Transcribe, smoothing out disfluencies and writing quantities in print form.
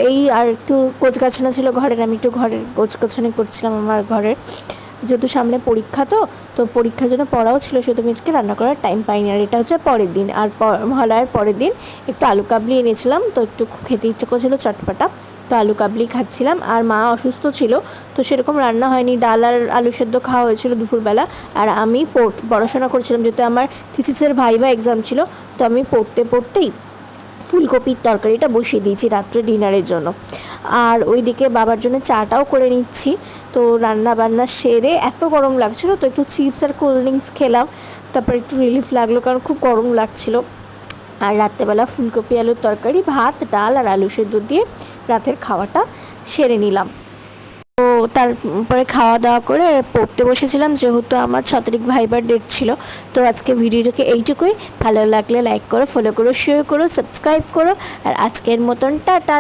এই আর একটু গোছগাছানো ছিল ঘরের, আমি একটু ঘরের গোছগাছানি করছিলাম আমার ঘরের, যেহেতু সামনে পরীক্ষা, তো পরীক্ষার জন্য পড়াও ছিল, সেহেতু আমি আজকে রান্না করার টাইম পাইনি। আর এটা হচ্ছে পরের দিন, আর মহালয়ার পরের দিন একটু আলু কাবলি এনেছিলাম, তো একটু খেতে ইচ্ছে করছিল চটপাটা, তো আলু কাবলি খাচ্ছিলাম। আর মা অসুস্থ ছিল, তো সেরকম রান্না হয়নি, ডাল আর আলু সেদ্ধ খাওয়া হয়েছিল দুপুরবেলা। আর আমি পড়াশোনা করছিলাম, যেহেতু আমার থিসিসের ভাইভা এক্সাম ছিল, তো আমি পড়তেই ফুলকপির তরকারিটা বসিয়ে দিয়েছি রাত্রে ডিনারের জন্য। আর ওইদিকে বাবার জন্য চাটাও করে নিচ্ছি। তো রান্না বান্না সেরে এত গরম লাগছিল, তো একটু চিপস আর কোল্ড ড্রিঙ্কস খেলাম, তারপর একটু রিলিফ লাগলো, কারণ খুব গরম লাগছিল। আর রাত্রেবেলা ফুলকপি আলুর তরকারি, ভাত, ডাল আর আলু সেদ্ধ দিয়ে রাতের খাওয়াটা সেরে নিলাম। তো তারপরে খাওয়া দাওয়া করে পড়তে বসেছিলাম, যেহেতু আমার 6 তারিখ ভাইবার ডেট ছিল। তো আজকে ভিডিওটাকে এইটুকুই, ভালো লাগলে লাইক করো, ফলো করো, শেয়ার করো, সাবস্ক্রাইব করো। আর আজকের মতন টাটা।